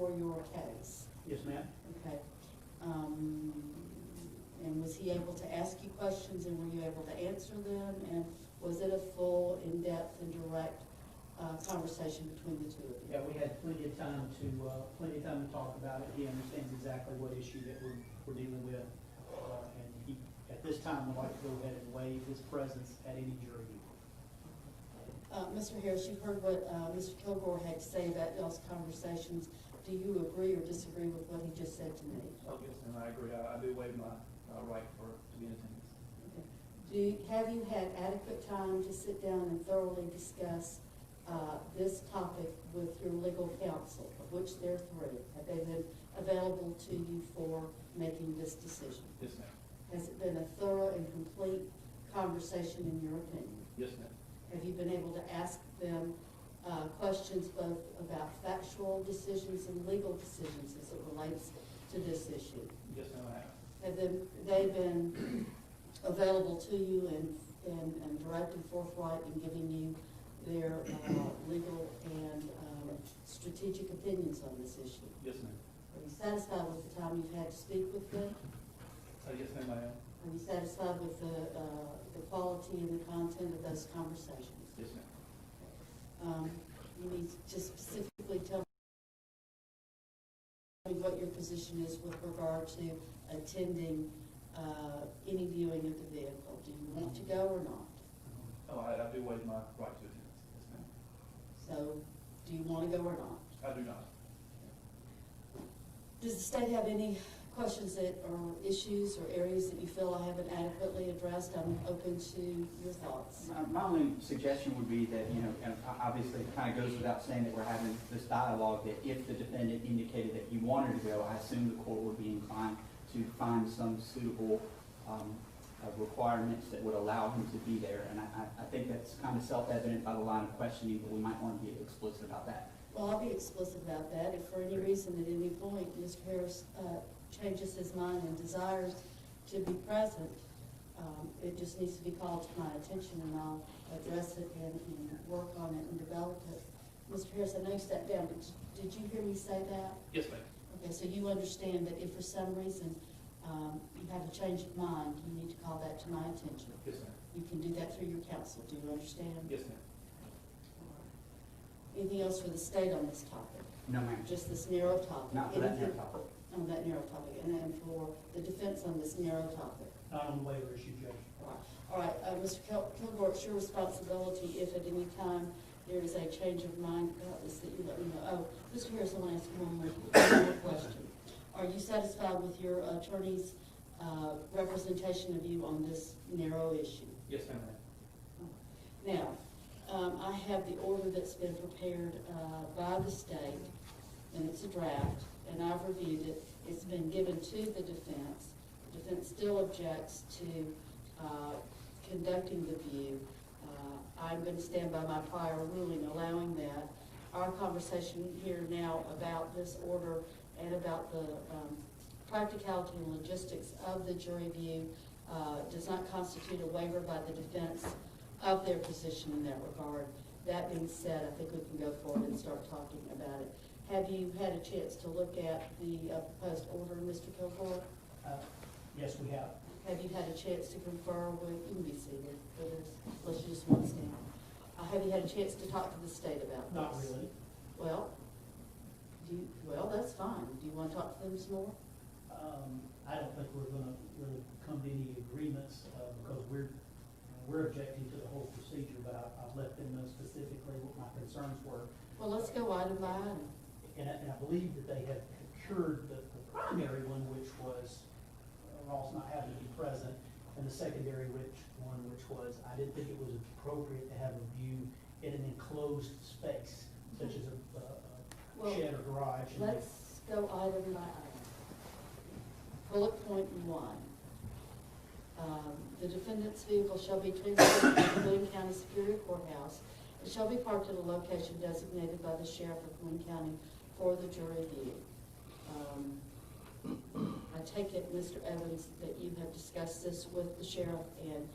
for your case? Yes, ma'am. Okay. And was he able to ask you questions, and were you able to answer them? And was it a full, in-depth, and direct conversation between the two of you? Yeah, we had plenty of time to talk about it. He understands exactly what issue that we're dealing with, and he, at this time, would like to go ahead and waive his presence at any jury meeting. Mr. Harris, you've heard what Mr. Kilgore had to say about y'all's conversations. Do you agree or disagree with what he just said to me? Oh, yes, and I agree. I do waive my right to be in attendance. Okay. Have you had adequate time to sit down and thoroughly discuss this topic with your legal counsel, of which there are 3? Have they been available to you for making this decision? Yes, ma'am. Has it been a thorough and complete conversation in your opinion? Yes, ma'am. Have you been able to ask them questions both about factual decisions and legal decisions as it relates to this issue? Yes, ma'am, I have. Have they been available to you and direct and forthright in giving you their legal and strategic opinions on this issue? Yes, ma'am. Are you satisfied with the time you've had to speak with them? Yes, ma'am, I am. Are you satisfied with the quality and the content of those conversations? Yes, ma'am. You need to just specifically tell me what your position is with regard to attending any viewing of the vehicle. Do you want to go or not? Oh, I do waive my right to attendance. Yes, ma'am. So, do you want to go or not? I do not. Does the state have any questions or issues or areas that you feel I haven't adequately addressed? I'm open to your thoughts. My only suggestion would be that, and obviously it kind of goes without saying that we're having this dialogue, that if the defendant indicated that he wanted to go, I assume the court would be inclined to find some suitable requirements that would allow him to be there. And I think that's kind of self-evident by the line of questioning, but we might want to be explicit about that. Well, I'll be explicit about that. If for any reason at any point Mr. Harris changes his mind and desires to be present, it just needs to be called to my attention, and I'll address it and work on it and develop it. Mr. Harris, I know you sat down, but did you hear me say that? Yes, ma'am. Okay, so you understand that if for some reason you have a change of mind, you need to call that to my attention. Yes, ma'am. You can do that through your counsel. Do you understand? Yes, ma'am. Anything else for the state on this topic? No, ma'am. Just this narrow topic? Not for that narrow topic. On that narrow topic, and then for the defense on this narrow topic. Not on the waiver issue, Judge. All right, Mr. Kilgore, it's your responsibility if at any time there is a change of mind about this that you let me know. Oh, Mr. Harris, I want to ask one more question. Are you satisfied with your attorney's representation of you on this narrow issue? Yes, ma'am. Now, I have the order that's been prepared by the state, and it's a draft, and I've reviewed it. It's been given to the defense. The defense still objects to conducting the view. I'm going to stand by my prior ruling allowing that. Our conversation here now about this order and about the practicality and logistics of the jury view does not constitute a waiver by the defense of their position in that regard. That being said, I think we can go forward and start talking about it. Have you had a chance to look at the proposed order, Mr. Kilgore? Yes, we have. Have you had a chance to confer with, you can be seated for this, unless you just want to stand. Have you had a chance to talk to the state about this? Not really. Well, that's fine. Do you want to talk to them some more? I don't think we're going to really come to any agreements because we're objecting to the whole procedure, but I've let them know specifically what my concerns were. Well, let's go item by item. And I believe that they have cured the primary one, which was Ross not having to be present, and the secondary which was I didn't think it was appropriate to have a view in an enclosed space, such as a shed or garage. Let's go item by item. Bullet point 1. The defendant's vehicle shall be transported to the William County Superior Courthouse. It shall be parked at a location designated by the sheriff of William County for the jury view. I take it, Mr. Evans, that you have discussed this with the sheriff and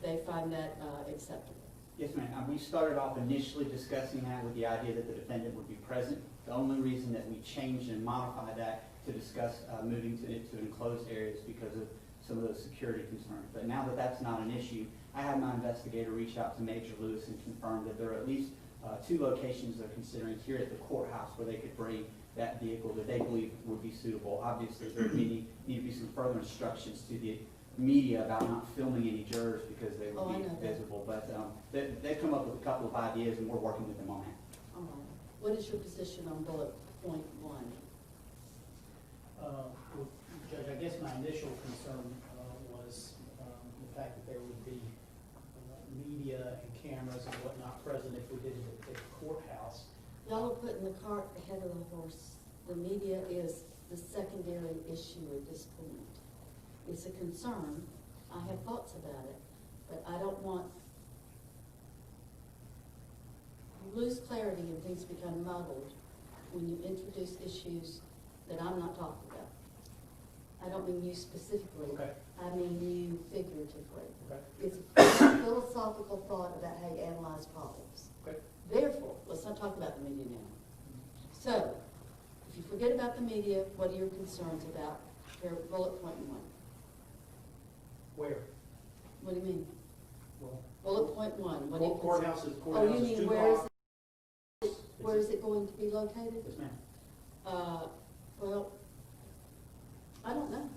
they find that acceptable. Yes, ma'am. We started off initially discussing that with the idea that the defendant would be present The only reason that we changed and modified that to discuss moving to enclosed areas because of some of those security concerns. But now that that's not an issue, I had my investigator reach out to Major Lewis and confirm that there are at least 2 locations they're considering here at the courthouse where they could bring that vehicle that they believe would be suitable. Obviously, there need to be some further instructions to the media about not filming any jurors because they would be visible. But they've come up with a couple of ideas, and we're working with them on that. All right. What is your position on bullet point 1? Well, Judge, I guess my initial concern was the fact that there would be media and cameras and whatnot present if we did it at the courthouse. Y'all are putting the cart ahead of the horse. The media is the secondary issue at this point. It's a concern. I have thoughts about it, but I don't want you lose clarity and things become muddled when you introduce issues that I'm not talking about. I don't mean you specifically. Okay. I mean you figuratively. Okay. It's a philosophical thought about how you analyze problems. Okay. Therefore, let's not talk about the media now. So, if you forget about the media, what are your concerns about your bullet point 1? Where? What do you mean? Well, Bullet point 1, what do you courthouse consider? is Oh, courthouse you is mean 2 where is blocks. it, where is it going to be located? Yes, ma'am. Well, I don't know.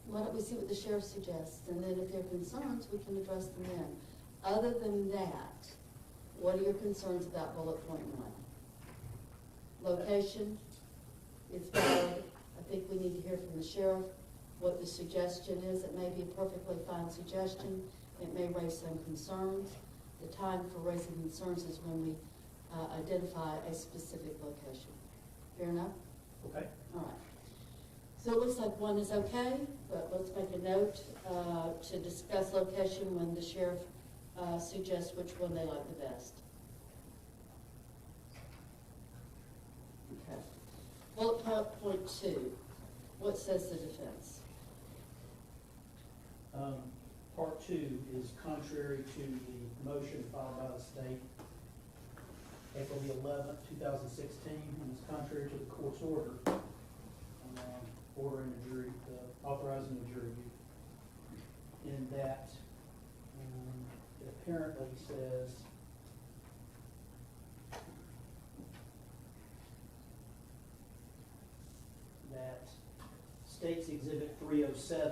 Why don't we see what the sheriff suggests, and then if there are concerns, we can address them then. Other than that, what are your concerns about bullet point 1? Location, it's valid. I think we need to hear from the sheriff what the suggestion is. It may be a perfectly fine suggestion. It may raise some concerns. The time for raising concerns is when we identify a specific location. Fair enough? Okay. All right. So it looks like 1 is okay, but let's make a note to discuss location when the sheriff suggests which one they like the best. Okay. Bullet point 2, what says the defense? Part 2 is contrary to the motion filed by the state April the 11th, 2016, and it's contrary to the court's order ordering a jury, authorizing a jury in that it apparently says that State's Exhibit 307,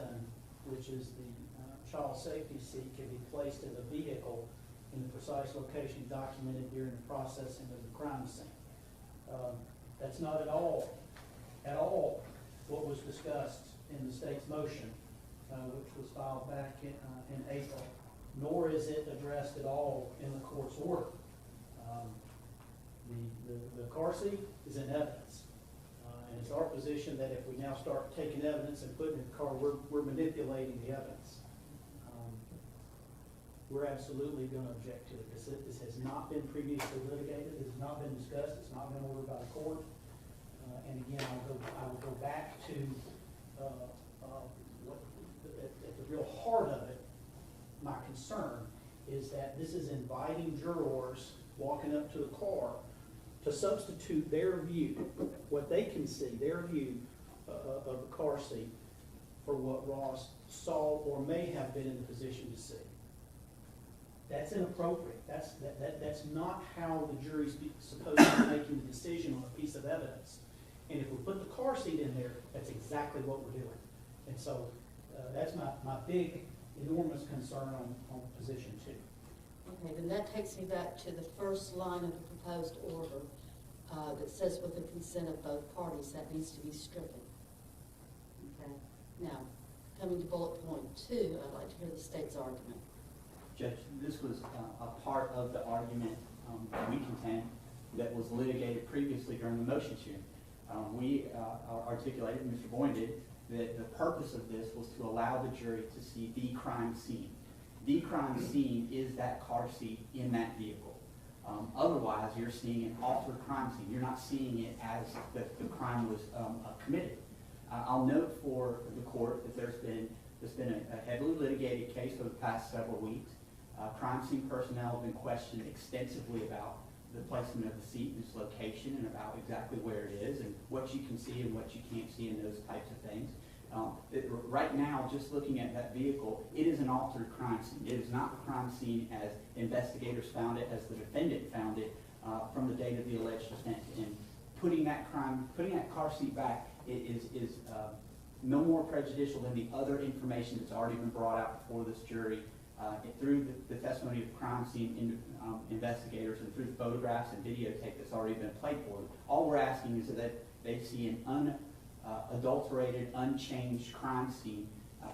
which is the child safety seat, can be placed in the vehicle in the precise location documented during the processing of the crime scene. That's not at all what was discussed in the state's motion, which was filed back in April, nor is it addressed at all in the court's order. The car seat is in evidence. And it's our position that if we now start taking evidence and putting it in the car, we're manipulating the evidence. We're absolutely going to object to it. This has not been previously litigated. It has not been discussed. It's not been ordered by the court. And again, I will go back to at the real heart of it. My concern is that this is inviting jurors walking up to the car to substitute their view, what they can see, their view of the car seat, for what Ross saw or may have been in the position to see. That's inappropriate. That's not how the jury's supposed to be making the decision on a piece of evidence. And if we put the car seat in there, that's exactly what we're doing. And so that's my big, enormous concern on position 2. Okay, then that takes me back to the first line of the proposed order that says with the consent of both parties, that needs to be stricken. Okay. Now, coming to bullet point 2, I'd like to hear the state's argument. Judge, this was a part of the argument we contend that was litigated previously during the motions hearing. We articulated, Mr. Boyne did, that the purpose of this was to allow the jury to see the crime scene. The crime scene is that car seat in that vehicle. Otherwise, you're seeing an altered crime scene. You're not seeing it as the crime was committed. I'll note for the court that there's been a heavily litigated case over the past several weeks. Crime scene personnel have been questioned extensively about the placement of the seat, its location, and about exactly where it is, and what you can see and what you can't see, and those types of things. Right now, just looking at that vehicle, it is an altered crime scene. It is not the crime scene as investigators found it, as the defendant found it from the date of the alleged offense. And putting that car seat back is no more prejudicial than the other information that's already been brought out before this jury through the testimony of crime scene investigators and through photographs and videotape that's already been played for them. All we're asking is that they see an unadulterated, unchanged crime scene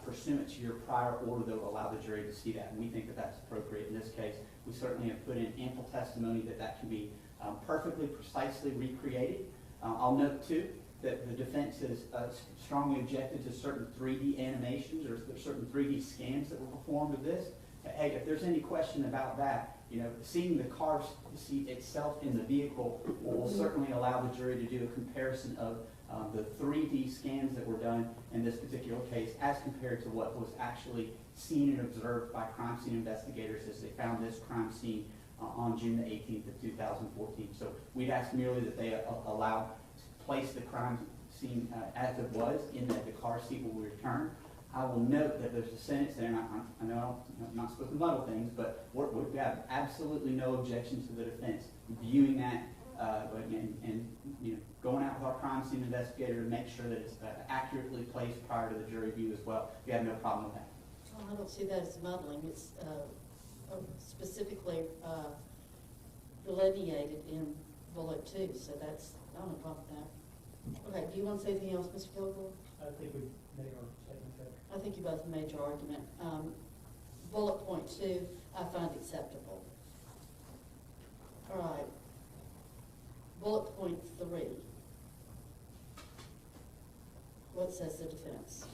pursuant to your prior order that will allow the jury to see that. And we think that that's appropriate in this case. We certainly have put in ample testimony that that can be perfectly, precisely recreated. I'll note, too, that the defense has strongly objected to certain 3D animations or certain 3D scans that were performed of this. Hey, if there's any question about that, seeing the car seat itself in the vehicle will certainly allow the jury to do a comparison of the 3D scans that were done in this particular case as compared to what was actually seen and observed by crime scene investigators as they found this crime scene on June the 18th of 2014. So we'd ask merely that they allow to place the crime scene as it was in that the car seat will return. I will note that there's a sentence there, and I know I'm not supposed to muddle things, but we have absolutely no objections to the defense viewing that and going out with our crime scene investigator to make sure that it's accurately placed prior to the jury view as well. We have no problem with that. Well, I don't see that as muddling. It's specifically delineated in bullet 2, so that's, I don't have a problem with that. Okay, do you want to say anything else, Mr. Kilgore? I think we made our statement there. I think you both made your argument. Bullet point 2, I find acceptable. All right. Bullet point 3. What says the defense?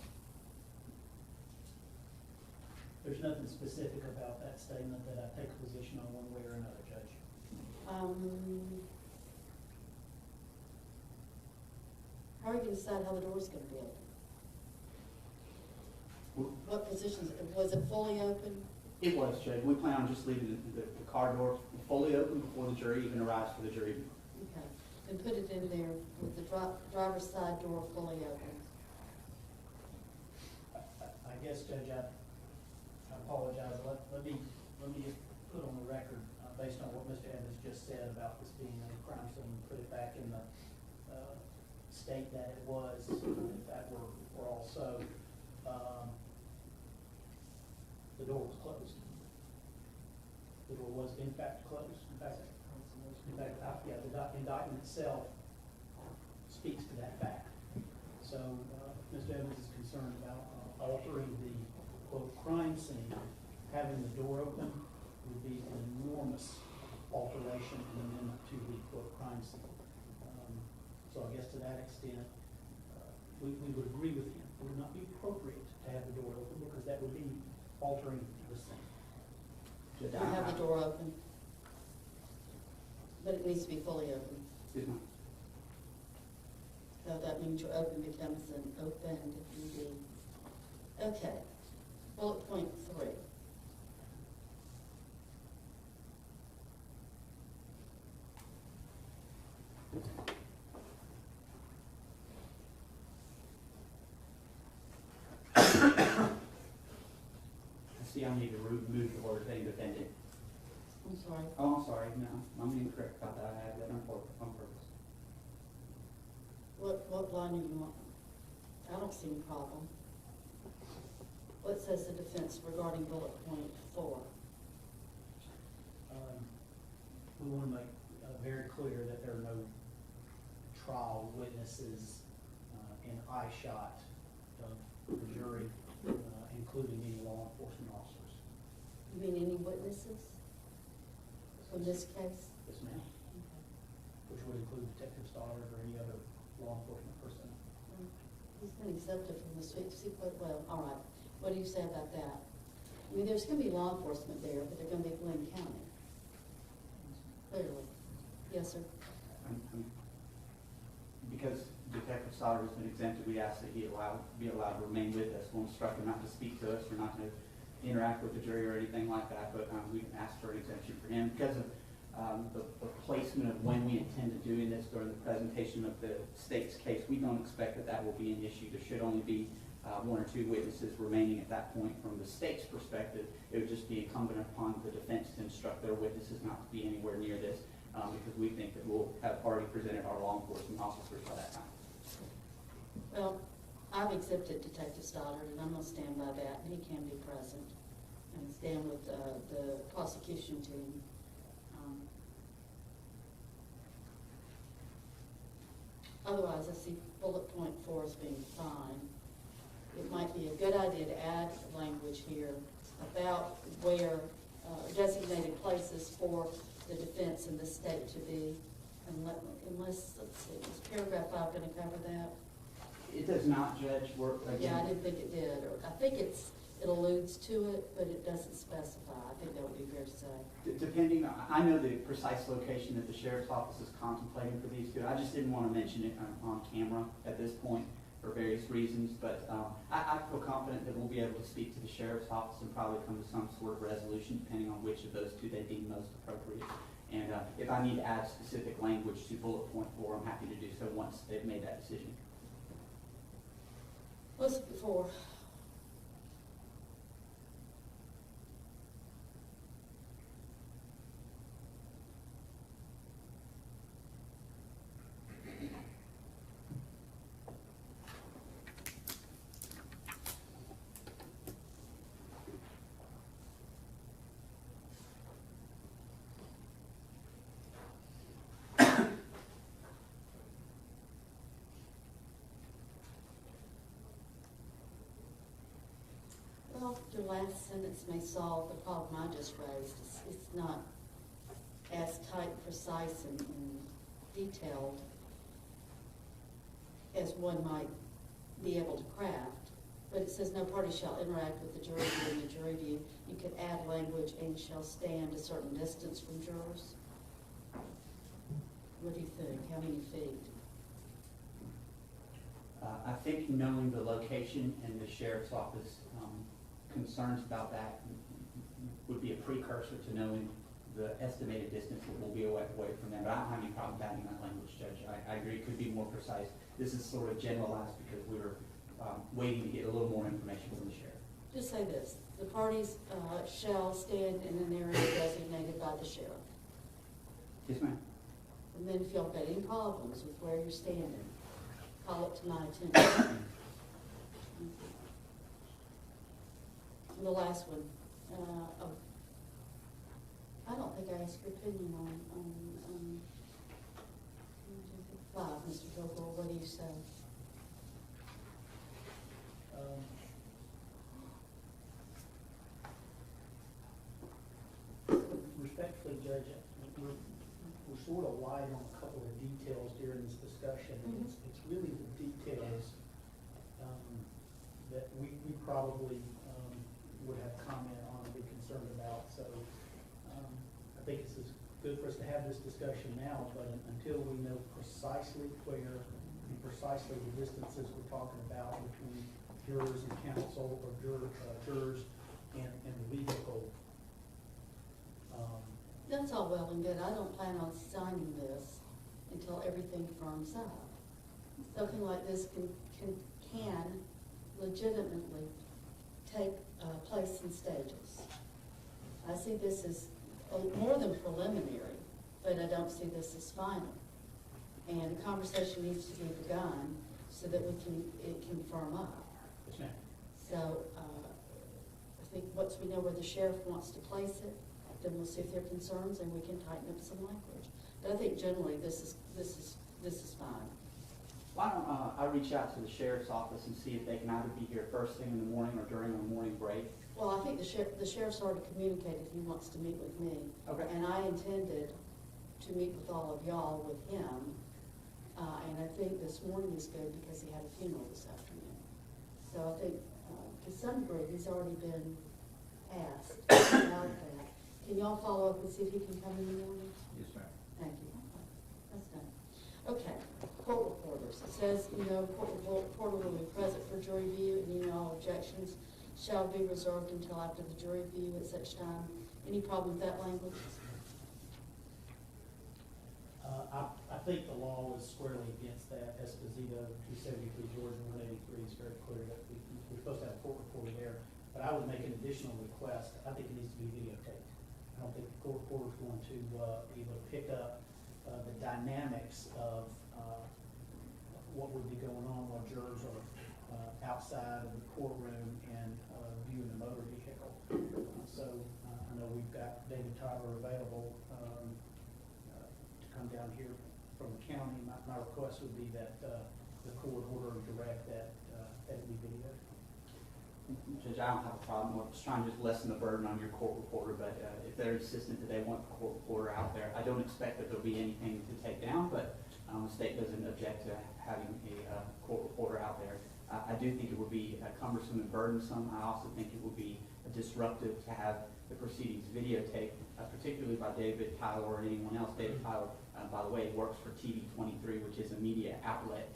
There's nothing specific about that statement that I take a position on one way or another, Judge. How are you going to decide how the door is going to be open? What positions? Was it fully open? It was, Judge. We plan on just leaving the car door fully open before the jury even arrives for the jury. Okay. And put it in there with the driver's side door fully open. I guess, Judge, I apologize. Let me just put on the record, based on what Mr. Evans just said about this being a crime scene, put it back in the state that it was, if that were all so. The door was closed. The door was in fact closed. The indictment itself speaks to that fact. So Mr. Evans is concerned about altering the quote crime scene. Having the door open would be an enormous alteration and amendment to the quote crime scene. So I guess to that extent, we would agree with him. It would not be appropriate to have the door open because that would be altering the scene. You have the door open, but it needs to be fully open. Excuse me. So that means your open becomes an opened ED. Okay. Bullet point 3. See, I need to remove the word independent. I'm sorry. Oh, I'm sorry. No, I'm incorrect about that. I had that on purpose. What line do you want? I don't see any problem. What says the defense regarding bullet point 4? We want to make very clear that there are no trial witnesses in eyeshot of the jury, including any law enforcement officers. You mean any witnesses in this case? Yes, ma'am. Which would include Detective Stoddard or any other law enforcement person. He's been exempted from the suite. Well, all right. What do you say about that? I mean, there's going to be law enforcement there, but they're going to be Glenn County. Clearly. Yes, sir. Because Detective Stoddard has been exempted, we ask that he be allowed to remain with us. We'll instruct him not to speak to us or not to interact with the jury or anything like that, but we ask for an exemption for him because of the placement of when we intend to doing this during the presentation of the state's case, we don't expect that that will be an issue. There should only be one or two witnesses remaining at that point. From the state's perspective, it would just be incumbent upon the defense to instruct their witnesses not to be anywhere near this, because we think that we'll have already presented our law enforcement officers by that time. Well, I've accepted Detective Stoddard, and I'm gonna stand by that, and he can be present, and stand with the prosecution team. Otherwise, I see bullet point 4 as being fine. It might be a good idea to add language here about where designated places for the defense in the state to be, unless, let's see, is paragraph 5 going to cover that? It does not, Judge. Yeah, I didn't think it did. Or I think it alludes to it, but it doesn't specify. I think that would be fair to say. Depending, I know the precise location that the sheriff's office is contemplating for these two. I just didn't want to mention it on camera at this point for various reasons, but I feel confident that we'll be able to speak to the sheriff's office and probably come to some sort of resolution depending on which of those two they deem most appropriate. And if I need to add specific language to bullet point 4, I'm happy to do so once they've made that decision. What's before? Well, your last sentence may solve the problem I just raised. It's not as tight, precise, and detailed as one might be able to craft. But it says no party shall interact with the jury during the jury view. You could add language and shall stand a certain distance from jurors. What do you think? How many feet? I think knowing the location and the sheriff's office concerns about that would be a precursor to knowing the estimated distance that will be away from them. But I don't have any problem adding that language, Judge. I agree it could be more precise. This is sort of generalized because we were waiting to get a little more information from the sheriff. Just say this, the parties shall stand in an area designated by the sheriff. Yes, ma'am. And then if y'all got any problems with where you're standing, call it to my attention. And the last one, I don't think I asked your opinion on 5, Mr. Vogel. What do you say? Respectfully, Judge, we're sort of light on a couple of details during this discussion. Mhm. It's really the details that we probably would have comment on and be concerned about. So I think it's good for us to have this discussion now, but until we know precisely where and precisely the distances we're talking about between jurors and counsel or jurors and the vehicle. That's all well and good. I don't plan on signing this until everything firms up. Something like this can legitimately take place in stages. I see this as more than preliminary, but I don't see this as final. And a conversation needs to be begun so that it can firm up. Yes, ma'am. So I think once we know where the sheriff wants to place it, then we'll see if there are concerns and we can tighten up some language. But I think generally this is fine. Why don't I reach out to the sheriff's office and see if they can either be here first thing in the morning or during our morning break? Well, I think the sheriff's already communicated he wants to meet with me. Okay. And I intended to meet with all of y'all with him. And I think this morning is good because he had a funeral this afternoon. So I think to some degree he's already been asked about that. Can y'all follow up and see if he can come in the morning? Yes, ma'am. Thank you. That's done. Okay, court reporters. It says, court reporter will be present for jury view and all objections shall be reserved until after the jury view at such time. Any problem with that language? think the law is squarely against that. Esposito, 273 Georgia, 183 is very clear that we're supposed to have a court reporter there. But I would make an additional request. I think it needs to be videotaped. I don't think the court reporter is going to be able to pick up the dynamics of what would be going on while jurors are outside of the courtroom and viewing the motor vehicle. I know we've got David Tyler available to come down here from the county. My request would be that the court order and direct that it be videoed. Judge, I don't have a problem with just trying to just lessen the burden on your court reporter, but if they're insistent that they want the court reporter out there, I don't expect that there'll be anything to take down, but the state doesn't object to having a court reporter out there. I do think it would be cumbersome and burdensome. I also think it would be disruptive to have the proceedings videotaped, particularly by David Tyler or anyone else. David Tyler, by the way, works for TV 23, which is a media outlet,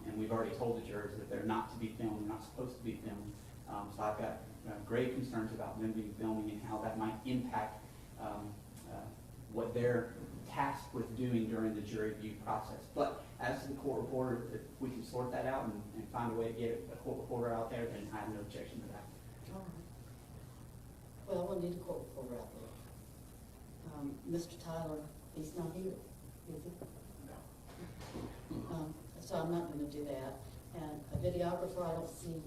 and we've already told the jurors that they're not to be filmed, they're not supposed to be filmed. So I've got grave concerns about them being filming and how that might impact what they're tasked with doing during the jury view process. But as to the court reporter, if we can sort that out and find a way to get a court reporter out there, then I have no objection to that. All right. Well, we'll need a court reporter out there. Mr. Tyler, he's not here, is he? No. So I'm not going to do that. And a videographer, I don't see.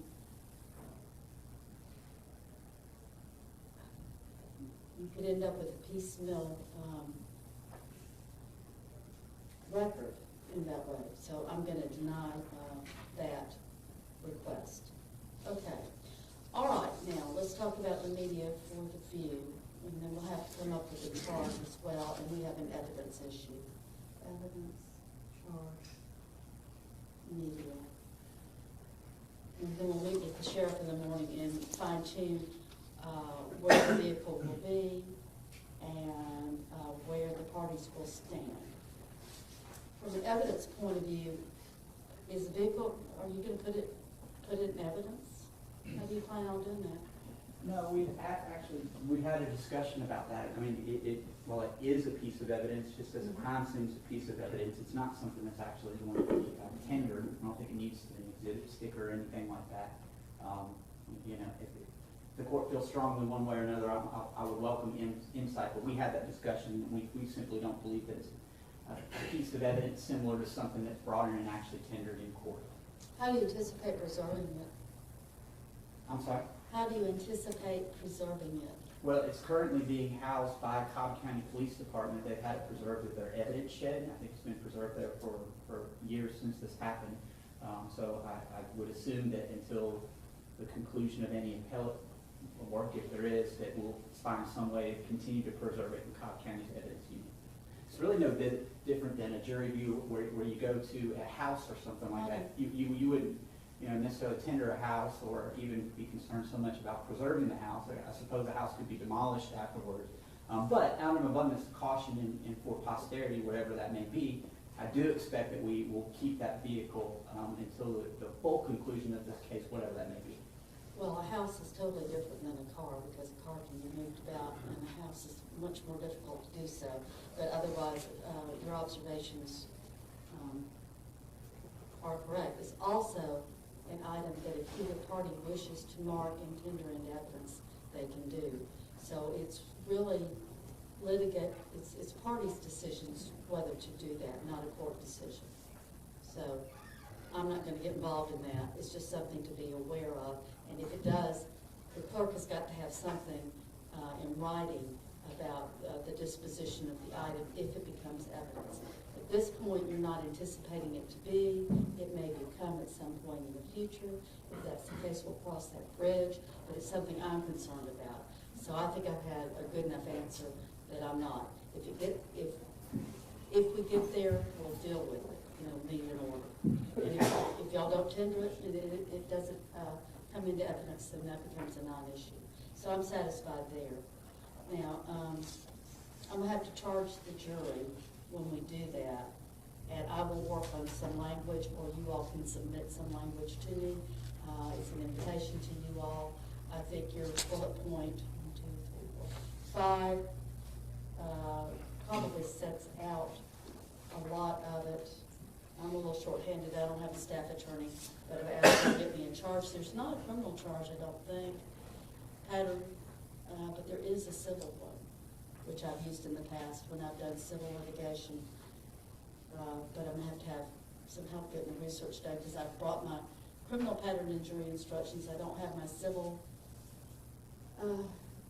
You could end up with a piecemeal record in that way. So I'm going to deny that request. Okay. All right. Now let's talk about the media for the view, and then we'll have to come up with a charge as well. And we have an evidence issue. Evidence, charge, media. And then we'll meet with the sheriff in the morning and fine tune where the vehicle will be and where the parties will stand. From an evidence point of view, is the vehicle, are you going to put it in evidence? How do you plan on doing that? No, we had a discussion about that. I mean, while it is a piece of evidence, just as a crime scene is a piece of evidence, it's not something that's actually going to be tendered. I don't think it needs an exhibit sticker or anything like that. You know, if the court feels strongly one way or another, I would welcome insight. But we had that discussion, and we simply don't believe that it's a piece of evidence similar to something that's brought in and actually tendered in court. How do you anticipate preserving it? I'm sorry? How do you anticipate preserving it? Well, it's currently being housed by Cobb County Police Department. They've had it preserved at their evidence shed. I think it's been preserved there for years since this happened. So I would assume that until the conclusion of any appellate work, if there is, that we'll find some way to continue to preserve it in Cobb County's evidence unit. It's really no different than a jury view where you go to a house or something like that. You wouldn't necessarily tender a house or even be concerned so much about preserving the house. I suppose the house could be demolished afterwards. But out of abundance of caution and for posterity, whatever that may be, I do expect that we will keep that vehicle until the full conclusion of this case, whatever that may be. Well, a house is totally different than a car because a car can be moved about and a house is much more difficult to do so. But otherwise, your observations are correct. It's also an item that if either party wishes to mark and tender into evidence, they can do. So it's really it's parties' decisions whether to do that, not a court decision. So I'm not going to get involved in that. It's just something to be aware of. And if it does, the clerk has got to have something in writing about the disposition of the item if it becomes evidence. At this point, you're not anticipating it to be. It may become at some point in the future. If that's the case, we'll cross that bridge. But it's something I'm concerned about. So I think I've had a good enough answer that I'm not. If we get there, we'll deal with it. Meet an order. And if y'all don't tender it, it doesn't come into evidence, then that becomes a non-issue. So I'm satisfied there. Now, I'm going to have to charge the jury when we do that, and I will work on some language, or you all can submit some language to me. It's an invitation to you all. I think your bullet point 1, 2, 3, 4, 5 probably sets out a lot of it. I'm a little shorthanded, I don't have a staff attorney, but I've asked them to get me in charge. There's not a criminal charge, I don't think, pattern, but there is a civil one, which I've used in the past when I've done civil litigation. But I'm gonna have to have some help getting the research done, because I've brought my criminal pattern injury instructions. I don't have my civil.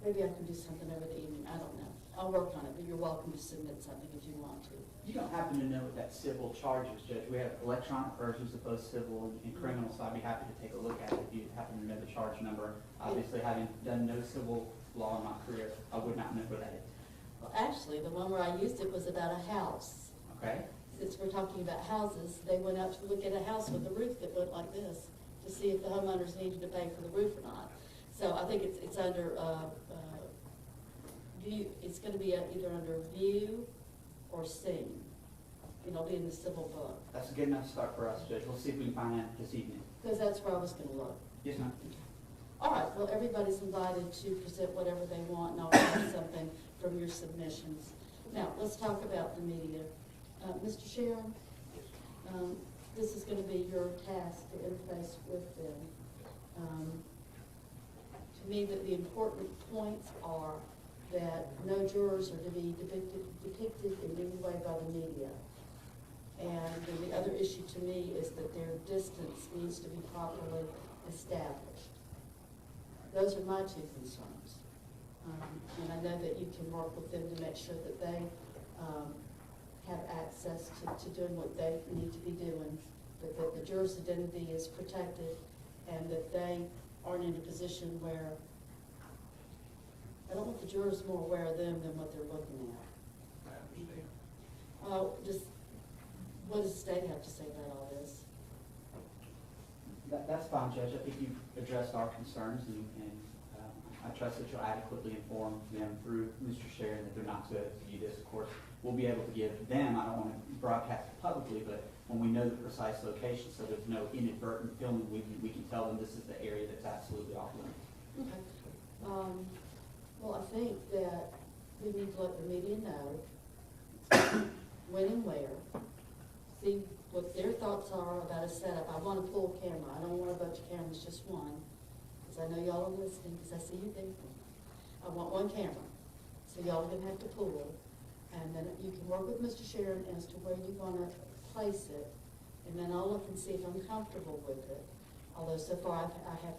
Maybe I can do something over the evening, I don't know. I'll work on it, but you're welcome to submit something if you want to. You don't happen to know what that civil charge is, Judge? We have electronic versions of both civil and criminal, so I'd be happy to take a look at it if you happen to know the charge number. Obviously, having done no civil law in my career, I would not know what that is. Well, actually, the one where I used it was about a house. Okay? Since we're talking about houses, they went out to look at a house with a roof that went like this, to see if the homeowners needed to pay for the roof or not. So I think it's under, view, it's gonna be either under view or seen. It'll be in the civil book, That's a good enough start for us, Judge. We'll see if we can find out this evening. because that's where I was gonna look. Yes, ma'am. All right, well, everybody's invited to present whatever they want, and I'll read something from your submissions. Now, let's talk about the media. Mr. Sharon, this is gonna be your task to interface with them. To me, the important points are that no jurors are to be depicted in any way by the media. And then the other issue to me is that their distance needs to be properly established. Those are my two concerns. And I know that you can work with them to make sure that they have access to doing what they need to be doing, but that the juror's identity is protected, and that they aren't in a position where, I don't want the jurors more aware of them than what they're looking at. I understand. What does the state have to say about all this? That's fine, Judge. I think you've addressed our concerns, and I trust that you'll adequately inform them through Mr. Sharon that they're not to view this. Of course, we'll be able to give them, I don't want to broadcast it publicly, but when we know the precise location, so there's no inadvertent filming, we can tell them this is the area that's absolutely off limits. Okay. Well, I think that we need to let the media know when and where, see what their thoughts are about a setup. I want a full camera. I don't want a bunch of cameras, just one, because I know y'all are listening, because I see you thinking. I want one camera, so y'all are gonna have to pull, and then you can work with Mr. Sharon as to where you wanna place it, and then I'll look and see if I'm comfortable with it. Although so far I have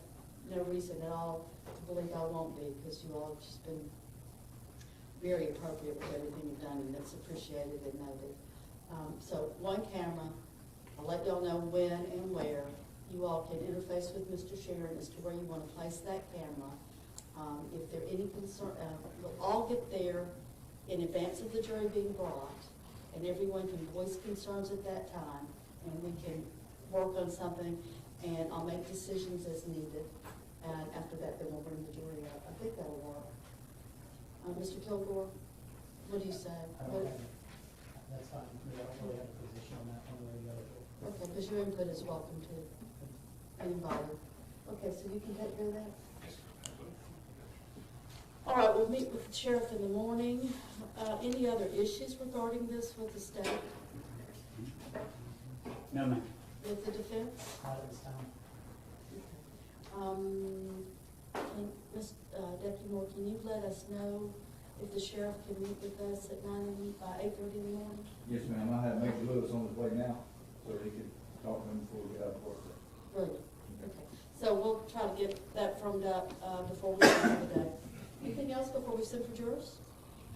no reason at all to believe I won't be, because you all have just been very appropriate with everything you've done, and that's appreciated and noted. So one camera, I'll let y'all know when and where. You all can interface with Mr. Sharon as to where you want to place that camera. If there are any concern, we'll all get there in advance of the jury being brought, and everyone can voice concerns at that time, and we can work on something, and I'll make decisions as needed. And after that, then we'll bring the jury up. I think that'll work. Mr. Kilgore, what do you say? That's fine. I don't really have a position on that one way or the other. Okay, because your input is welcome too, and invited. Okay, so you can take care of that? All right, we'll meet with the sheriff in the morning. Any other issues regarding this with the state, No, ma'am. with the defense? Not at this time. Ms. Deputy Moore, can you let us know if the sheriff can meet with us at 8:30 in the morning? Yes, ma'am, I have Major Lewis on his way now, so he could talk to him before we get out of work. Brilliant, okay. So we'll try to get that firmed up before we end the day. Anything else before we send for jurors?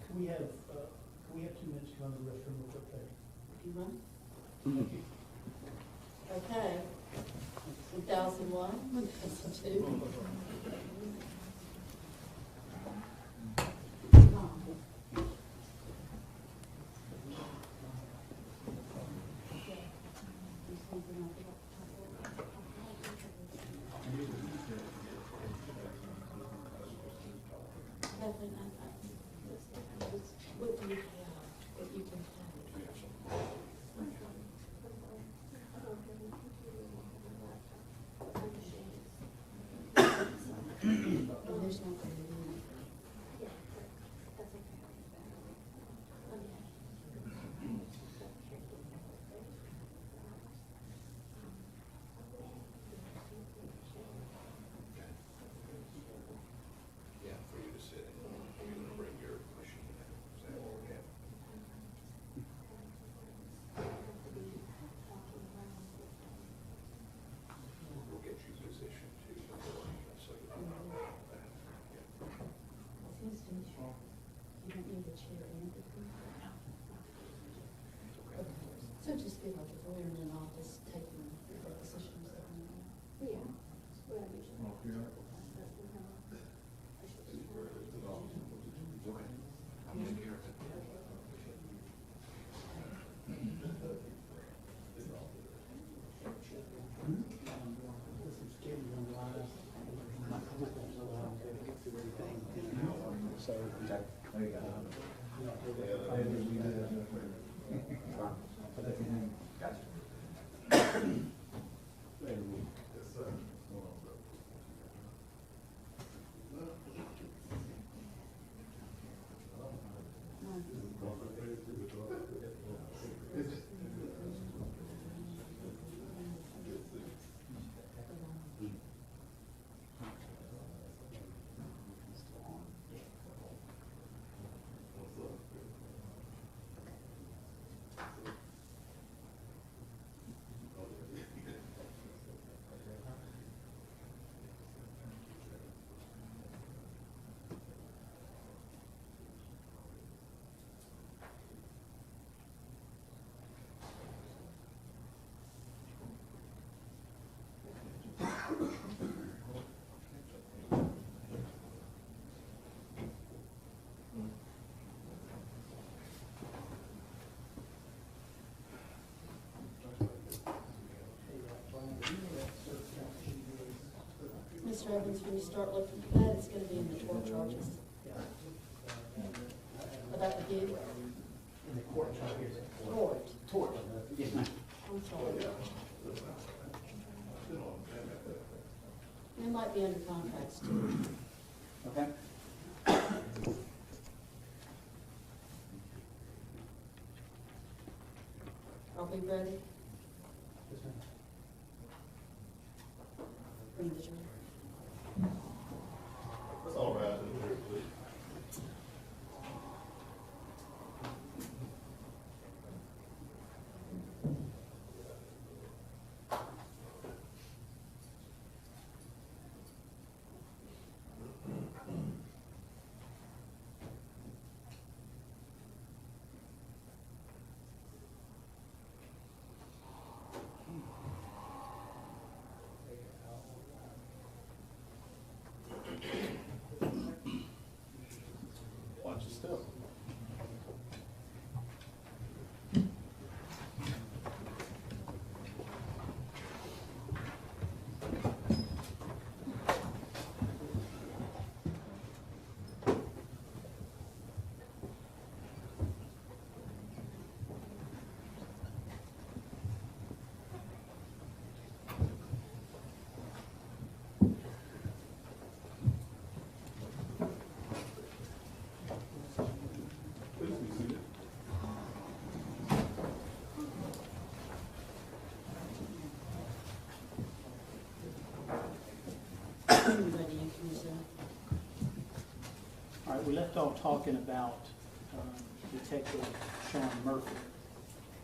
Can we have 2 minutes to run the restroom real quick there? You run? Thank you. Okay. 1001, 1002. What do you have that you can have? here in an office taking depositions. Yeah. Well, usually. Oh, here. So, There you go. Mr. Evans, when you start looking at that, it's gonna be in the tort charges. About the view? in the court charges. Tort. Tort. Yes, ma'am. I'm sorry. It might be under contracts too. Okay. I'll be ready. Yes, ma'am. Bring the jury. That's all right. Watch your step. Please be seated. When you're ready, you can resume. All right, we left off talking about Detective Sean Murphy.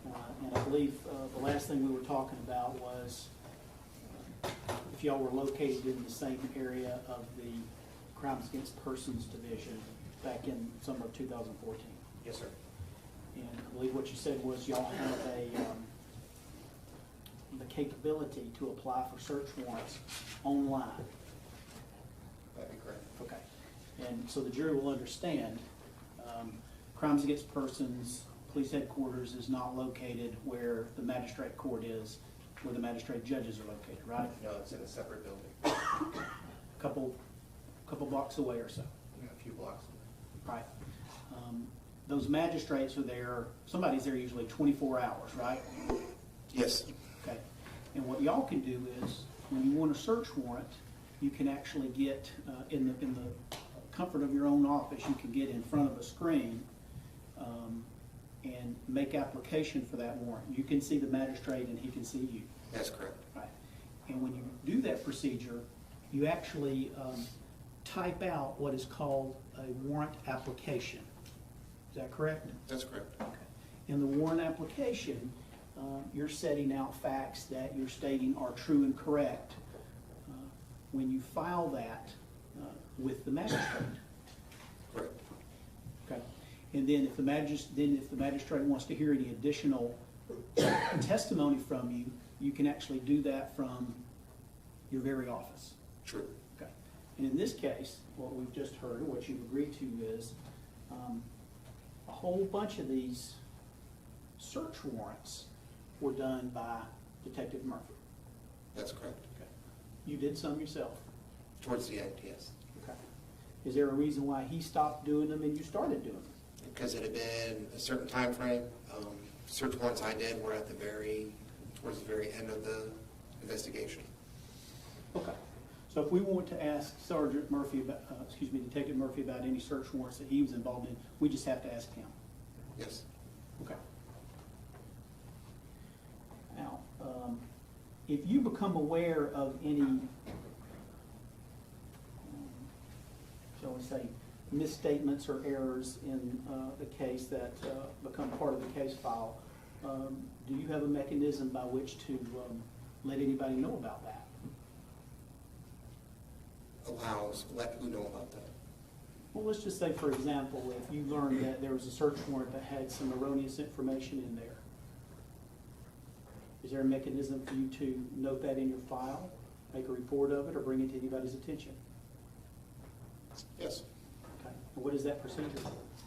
And I believe the last thing we were talking about was if y'all were located in the same area of the Crimes Against Persons Division back in summer of 2014. Yes, sir. And I believe what you said was y'all have the capability to apply for search warrants online. That'd be correct. Okay. And so the jury will understand, Crimes Against Persons, police headquarters is not located where the magistrate court is, where the magistrate judges are located, right? No, it's in a separate building, Couple blocks away or so, a few blocks. right? Those magistrates are there, somebody's there usually 24 hours, right? Yes. Okay. And what y'all can do is, when you want a search warrant, you can actually get, in the comfort of your own office, you can get in front of a screen and make application for that warrant. You can see the magistrate and he can see you. That's correct. Right. And when you do that procedure, you actually type out what is called a warrant application. Is that correct? That's correct. Okay. In the warrant application, you're setting out facts that you're stating are true and correct. When you file that with the magistrate. Correct. Okay. And then if the magistrate wants to hear any additional testimony from you, you can actually do that from your very office. True. Okay. And in this case, what we've just heard, what you've agreed to is a whole bunch of these search warrants were done by Detective Murphy. That's correct. Okay. You did some yourself. Towards the end, yes. Okay. Is there a reason why he stopped doing them and you started doing them? Because it had been a certain time frame. Search warrants I did were at towards the very end of the investigation. Okay. So if we want to ask Sergeant Murphy about, Detective Murphy about any search warrants that he was involved in, we just have to ask him. Yes. Okay. Now, if you become aware of any, shall we say, misstatements or errors in the case that become part of the case file, do you have a mechanism by which to let anybody know about that? Let who know about that? Well, let's just say, for example, if you learned that there was a search warrant that had some erroneous information in there, is there a mechanism for you to note that in your file, make a report of it, or bring it to anybody's attention? Yes. Okay. And what is that procedure?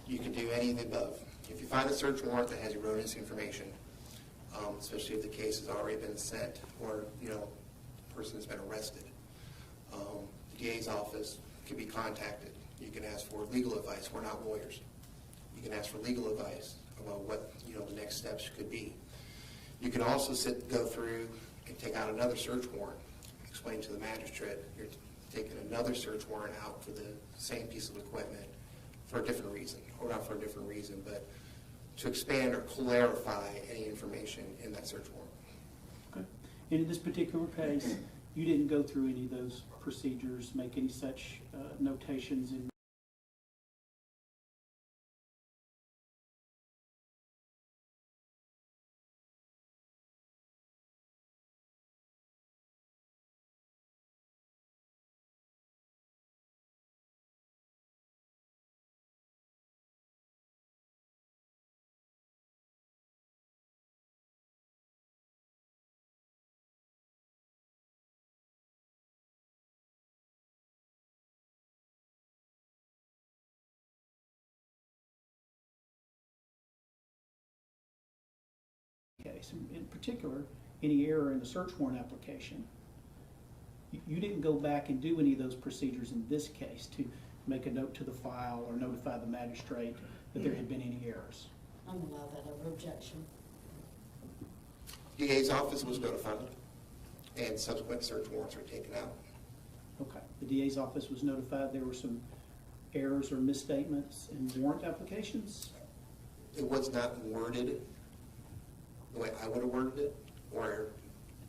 You can do any of the above. If you find a search warrant that has erroneous information, especially if the case has already been sent or, the person has been arrested, the DA's office can be contacted. You can ask for legal advice. We're not lawyers. You can ask for legal advice about what, the next steps could be. You can also go through and take out another search warrant, explain to the magistrate you're taking another search warrant out for the same piece of equipment for a different reason, or not for a different reason, but to expand or clarify any information in that search warrant. Okay. And in this particular case, you didn't go through any of those procedures, make any such notations in case. In particular, any error in the search warrant application. You didn't go back and do any of those procedures in this case to make a note to the file or notify the magistrate that there had been any errors. I'm allowed that over objection. DA's office was notified, and subsequent search warrants were taken out. Okay. The DA's office was notified there were some errors or misstatements in warrant applications? It was not worded the way I would have worded it, or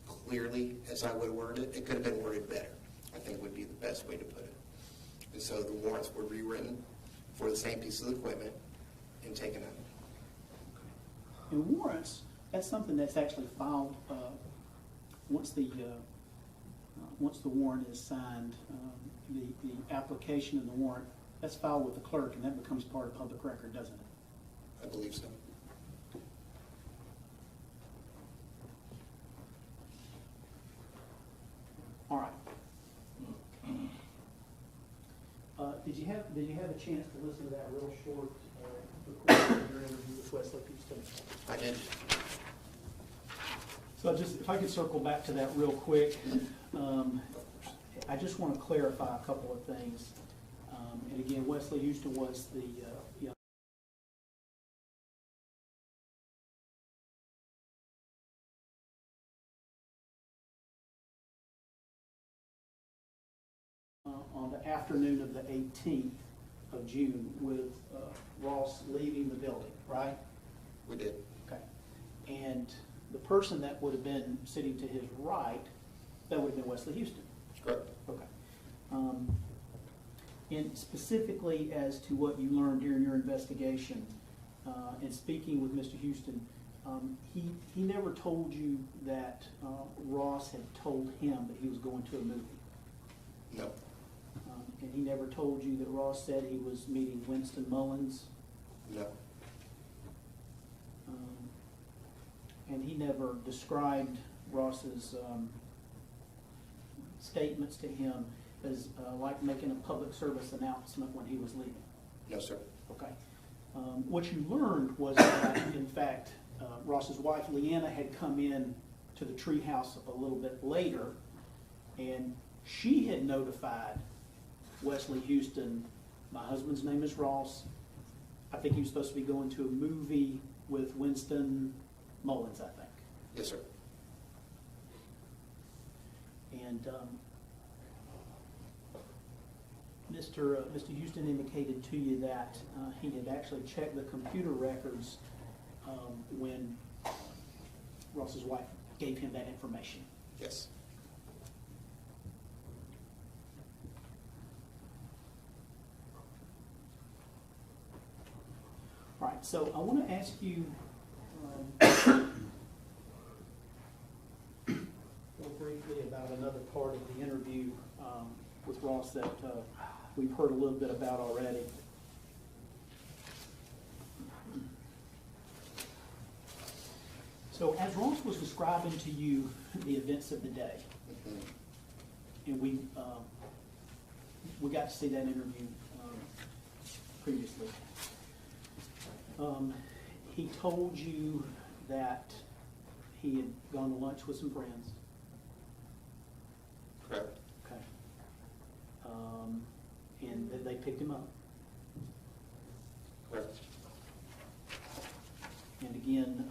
clearly as I would have worded it. It could have been worded better, I think would be the best way to put it. And so the warrants were rewritten for the same piece of equipment and taken out. And warrants, that's something that's actually filed once the warrant is signed. The application and the warrant, that's filed with the clerk, and that becomes part of public record, doesn't it? I believe so. All right. Did you have a chance to listen to that real short recording of your interview with Wesley Houston? I did. So if I could circle back to that real quick, I just want to clarify a couple of things. And again, Wesley Houston was the young on the afternoon of the 18th of June with Ross leaving the building, right? We did. Okay. And the person that would have been sitting to his right, that would have been Wesley Houston. Correct. Okay. And specifically as to what you learned during your investigation, and speaking with Mr. Houston, he never told you that Ross had told him that he was going to a movie. No. And he never told you that Ross said he was meeting Winston Mullins. No. and he never described Ross's statements to him as like making a public service announcement when he was leaving. No, sir. Okay. What you learned was that, in fact, Ross's wife, Leanna, had come in to the treehouse a little bit later, and she had notified Wesley Houston, my husband's name is Ross. I think he was supposed to be going to a movie with Winston Mullins, I think. Yes, sir. And Mr. Houston indicated to you that he had actually checked the computer records when Ross's wife gave him that information. Yes. All right, so I want to ask you real briefly about another part of the interview with Ross that we've heard a little bit about already. So as Ross was describing to you the events of the day, and we got to see that interview previously. He told you that he had gone to lunch with some friends. Correct. Okay. And that they picked him up. Correct. And again,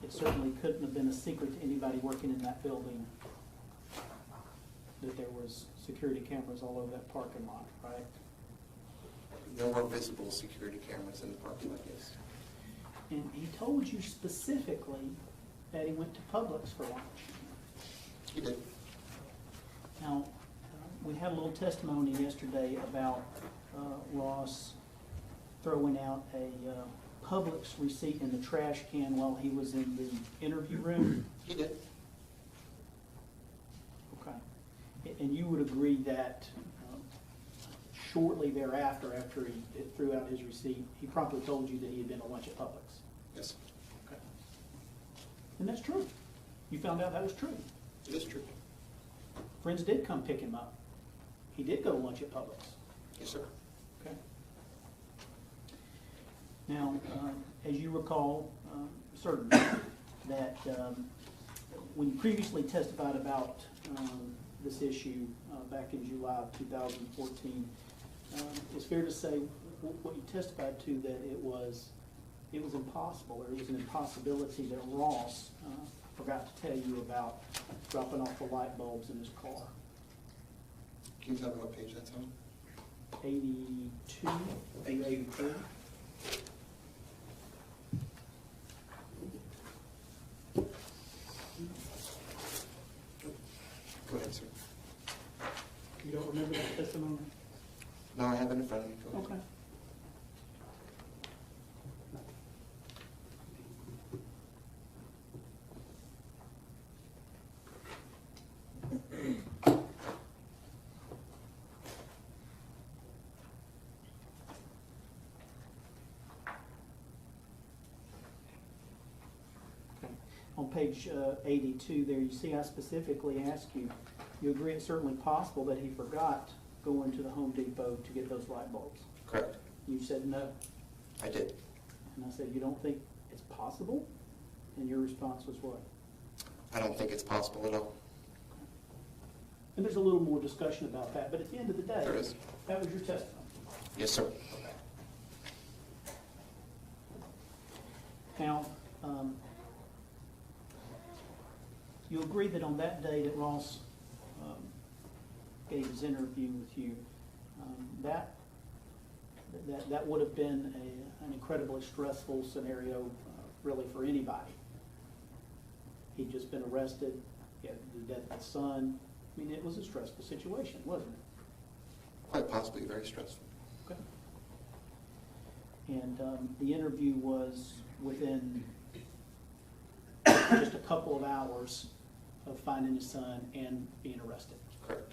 it certainly couldn't have been a secret to anybody working in that building that there was security cameras all over that parking lot, right? No more visible security cameras in the parking lot, yes. And he told you specifically that he went to Publix for lunch. He did. Now, we had a little testimony yesterday about Ross throwing out a Publix receipt in the trash can while he was in the interview room. He did. Okay. And you would agree that shortly thereafter, after he threw out his receipt, he promptly told you that he had been to lunch at Publix? Yes. Okay. And that's true. You found out that was true. It is true. Friends did come pick him up. He did go to lunch at Publix. Yes, sir. Okay. Now, as you recall, certainly, that when you previously testified about this issue back in July of 2014, it's fair to say what you testified to, that it was impossible, or it was an impossibility that Ross forgot to tell you about dropping off the light bulbs in his car. Can you tell me what page that's on? 82 through 83. Go ahead, sir. You don't remember that testimony? No, I have it in front of me. Go ahead. Okay. On page 82 there, you see I specifically ask you, you agree it's certainly possible that he forgot going to the Home Depot to get those light bulbs? Correct. You said no. I did. And I said, you don't think it's possible? And your response was what? I don't think it's possible at all. And there's a little more discussion about that, but at the end of the day, There is. that was your testimony. Yes, sir. Now, you agree that on that day that Ross gave his interview with you, that would have been an incredibly stressful scenario, really, for anybody. He'd just been arrested, he had the death of his son. I mean, it was a stressful situation, wasn't it? Quite possibly very stressful. Okay. And the interview was within just a couple of hours of finding his son and being arrested. Correct.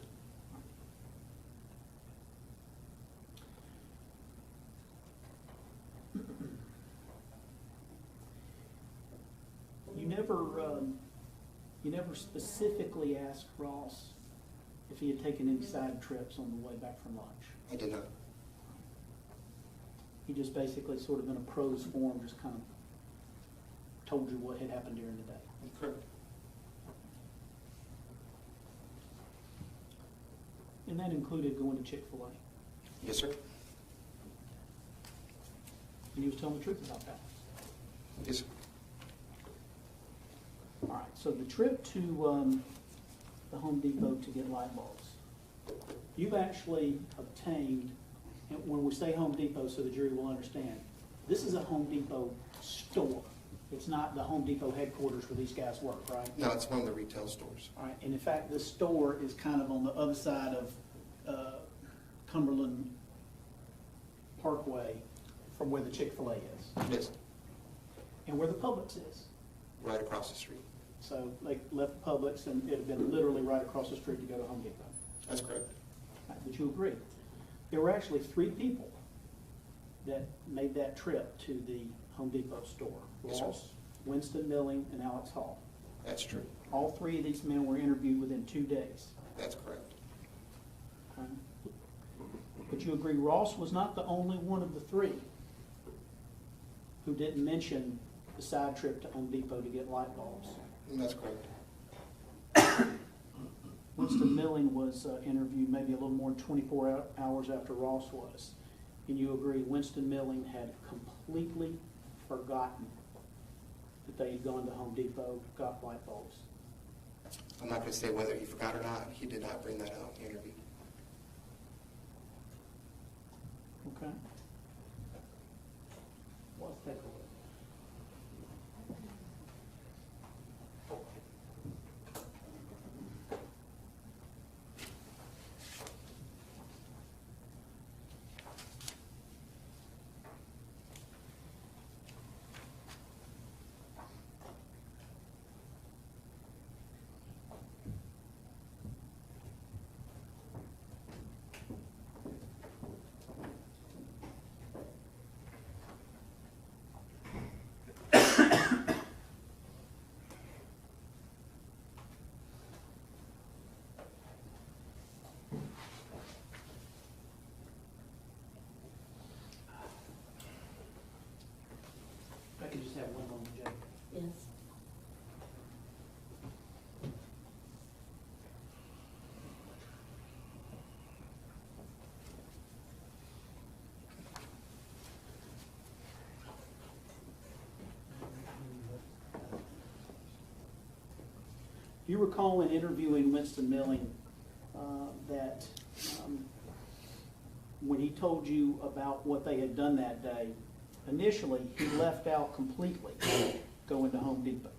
never specifically asked Ross if he had taken any side trips on the way back from lunch. I did not. He just basically sort of in a prose form just kind of told you what had happened during the day. Correct. And that included going to Chick-fil-A. Yes, sir. And he was telling the truth about that. Yes, sir. All right, so the trip to the Home Depot to get light bulbs, you've actually obtained, and when we say Home Depot so the jury will understand, this is a Home Depot store. It's not the Home Depot headquarters where these guys work, right? No, it's one of the retail stores. All right, and in fact, this store is kind of on the other side of Cumberland Parkway from where the Chick-fil-A is, Yes, and where the Publix is. right across the street. So they left Publix and it had been literally right across the street to go to Home Depot. That's correct. Right, but you agree, there were actually 3 people that made that trip to the Home Depot store. Yes, sir. Ross, Winston Milling, and Alex Hall. That's true. All 3 of these men were interviewed within 2 days. That's correct. Okay? But you agree Ross was not the only one of the 3 who didn't mention the side trip to Home Depot to get light bulbs. That's correct. Winston Milling was interviewed maybe a little more than 24 hours after Ross was. And you agree Winston Milling had completely forgotten that they had gone to Home Depot, got light bulbs. I'm not going to say whether he forgot or not. He did not bring that out in the interview. Okay? Let's take a look. If I could just have one moment, Jay. Yes. You recall in interviewing Winston Milling that when he told you about what they had done that day, initially he left out completely going to Home Depot.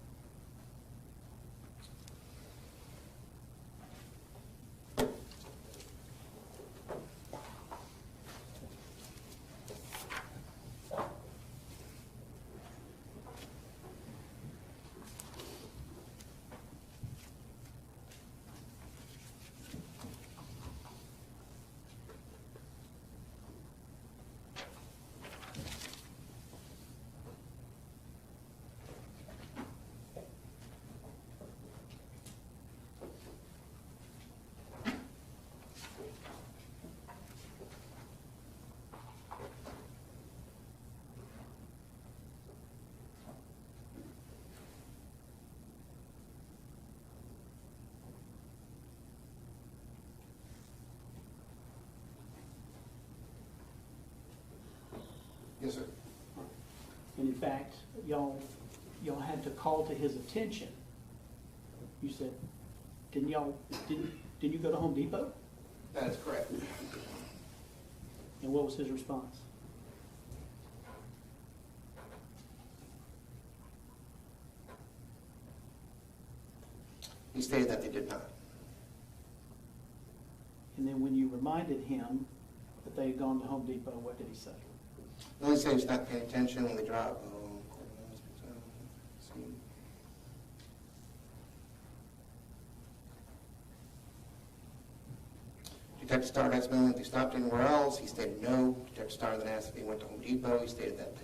Yes, sir. And in fact, y'all had to call to his attention. You said, didn't you go to Home Depot? That is correct. And what was his response? He stated that they did not. And then when you reminded him that they had gone to Home Depot, what did he say? He only said he's not paying attention when they drive. Detective Stoddard asked me if they stopped anywhere else. He stated no. Detective Stoddard then asked if they went to Home Depot. He stated that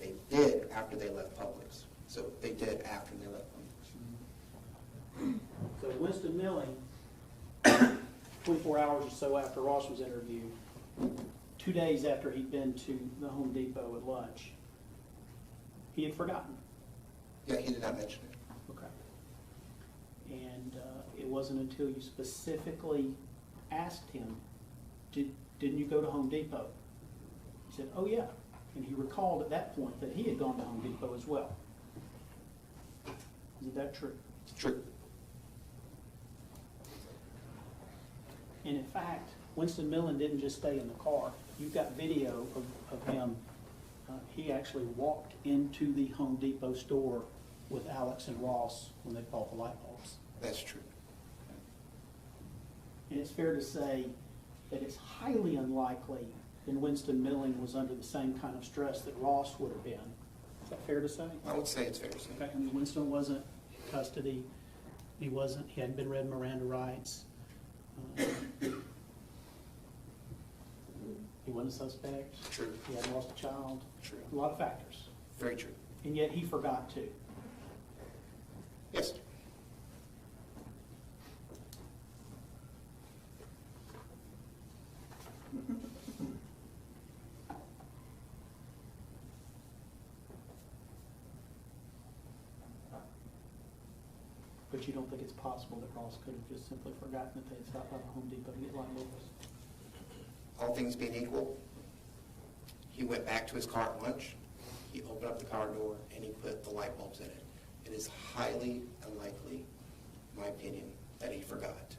they did after they left Publix. So they did after they left. So Winston Milling, 24 hours or so after Ross was interviewed, 2 days after he'd been to the Home Depot at lunch, he had forgotten. Yeah, he did not mention it. Okay. And it wasn't until you specifically asked him, didn't you go to Home Depot? He said, oh yeah. And he recalled at that point that he had gone to Home Depot as well. Is that true? It's true. And in fact, Winston Millen didn't just stay in the car. You've got video of him. He actually walked into the Home Depot store with Alex and Ross when they bought the light bulbs. That's true. And it's fair to say that it's highly unlikely that Winston Milling was under the same kind of stress that Ross would have been. Is that fair to say? I would say it's fair to say. Okay, I mean, Winston wasn't in custody. He hadn't been read Miranda rights. He wasn't a suspect. True. He had lost a child. True. A lot of factors. Very true. And yet he forgot to. Yes. But you don't think it's possible that Ross could have just simply forgotten that they had stopped by the Home Depot to get light bulbs? All things being equal, he went back to his car at lunch, he opened up the car door, and he put the light bulbs in it. It is highly unlikely, in my opinion, that he forgot.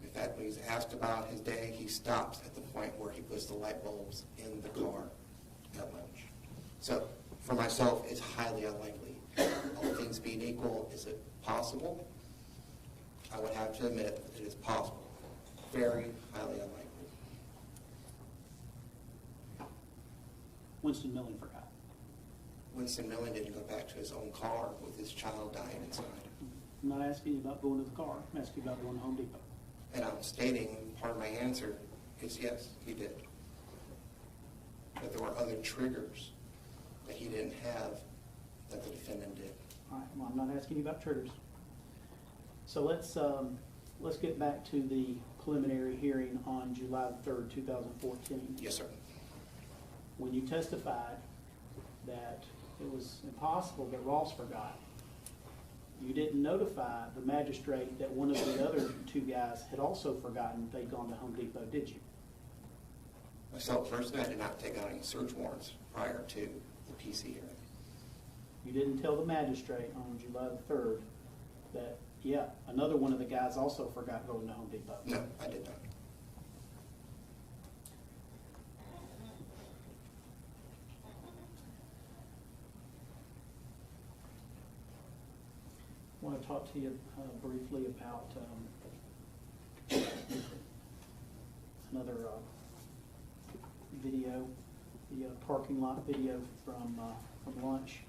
In fact, when he's asked about his day, he stops at the point where he puts the light bulbs in the car at lunch. So, for myself, it's highly unlikely. All things being equal, is it possible? I would have to admit that it is possible. Very highly unlikely. Winston Milling forgot. Winston Millen didn't go back to his own car with his child dying inside. I'm not asking you about going to the car. I'm asking you about going to Home Depot. And I'm stating, part of my answer is yes, he did. But there were other triggers that he didn't have that the defendant did. All right, well, I'm not asking you about triggers. So let's get back to the preliminary hearing on July 3rd, 2014. Yes, sir. When you testified that it was impossible that Ross forgot, you didn't notify the magistrate that one of the other two guys had also forgotten they'd gone to Home Depot, did you? Myself personally, I did not take out any search warrants prior to the PC hearing. You didn't tell the magistrate on July the 3rd that, yeah, another one of the guys also forgot going to Home Depot? No, I did not. I want to talk to you briefly about another video, the parking lot video from lunch.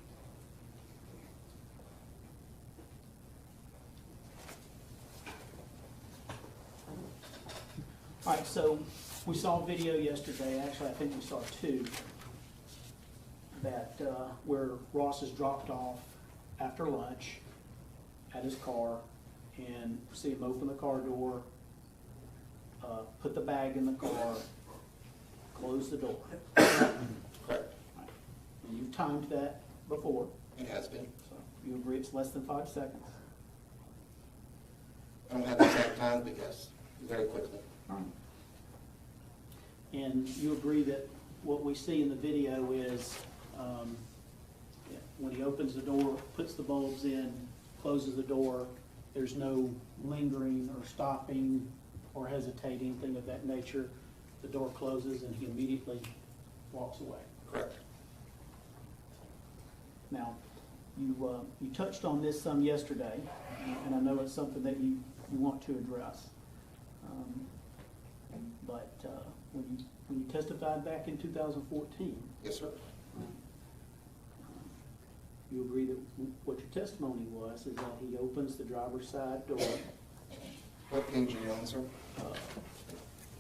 All right, so we saw a video yesterday, actually I think we saw two, that where Ross is dropped off after lunch at his car, and see him open the car door, put the bag in the car, close the door. Correct. And you've timed that before, It has been. so you agree it's less than 5 seconds? I don't have the exact time, but yes, very quickly. All right. And you agree that what we see in the video is when he opens the door, puts the bulbs in, closes the door, there's no lingering or stopping or hesitating, anything of that nature. The door closes and he immediately walks away. Correct. Now, you touched on this some yesterday, and I know it's something that you want to address. But when you testified back in 2014, Yes, sir. you agree that what your testimony was is that he opens the driver's side door, What page are you on, sir?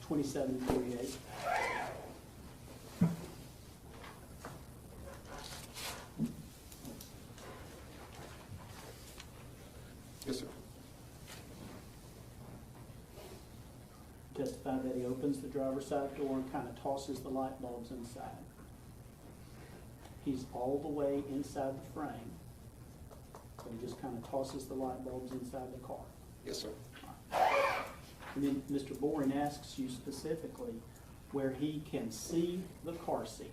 2748. Yes, sir. Testify that he opens the driver's side door and kind of tosses the light bulbs inside. He's all the way inside the frame, so he just kind of tosses the light bulbs inside the car. Yes, sir. And then Mr. Boring asks you specifically where he can see the car seat.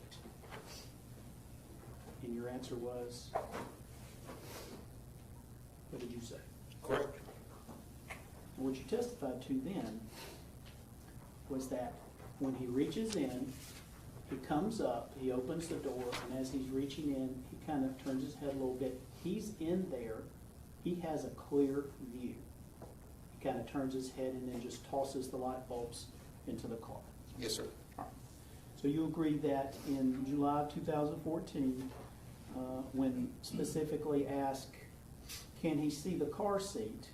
And your answer was, what did you say? Correct. And what you testified to then was that when he reaches in, he comes up, he opens the door, and as he's reaching in, he kind of turns his head a little bit. He's in there, he has a clear view. He kind of turns his head and then just tosses the light bulbs into the car. Yes, sir. All right. So you agree that in July of 2014, when specifically asked, can he see the car seat,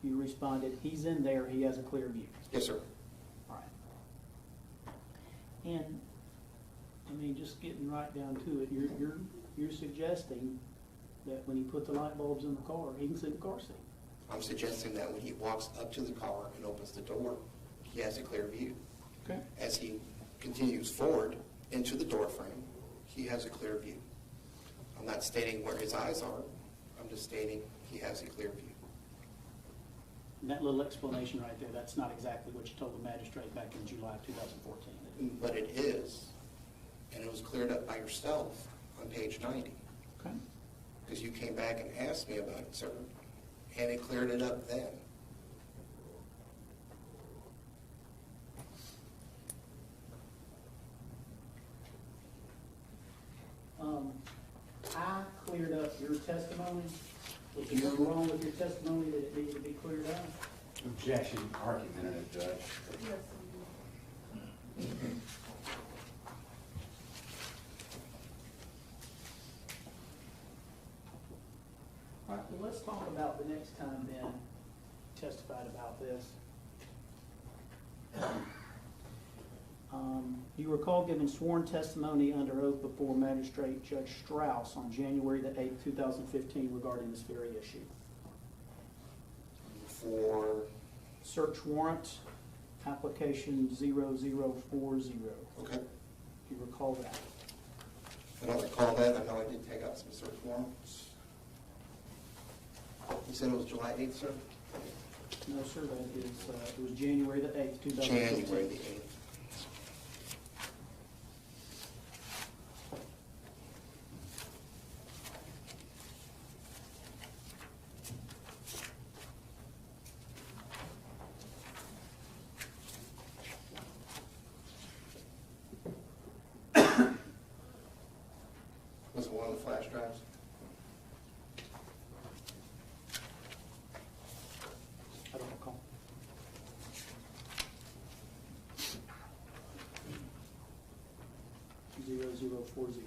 you responded, he's in there, he has a clear view. Yes, sir. All right. And, I mean, just getting right down to it, you're suggesting that when he put the light bulbs in the car, he can see the car seat. I'm suggesting that when he walks up to the car and opens the door, he has a clear view. Okay. As he continues forward into the door frame, he has a clear view. I'm not stating where his eyes are. I'm just stating he has a clear view. And that little explanation right there, that's not exactly what you told the magistrate back in July of 2014. But it is, and it was cleared up by yourself on page 90. Okay. Because you came back and asked me about it, sir, and it cleared it up then. I cleared up your testimony. Was there something wrong with your testimony that it needs to be cleared up? Objection, argumentative, Judge. All right, well, let's talk about the next time Ben testified about this. You recall giving sworn testimony under oath before Magistrate Judge Strauss on January the 8th, 2015 regarding this very issue. For, Search warrant, application 0040. okay, Do you recall that? I don't recall that. I know I did take out some search warrants. You said it was July 8th, sir? No, sir, that is, it was January the 8th, 2015. January the 8th. Was it one of the flash drives? I don't recall. Zero, 0040.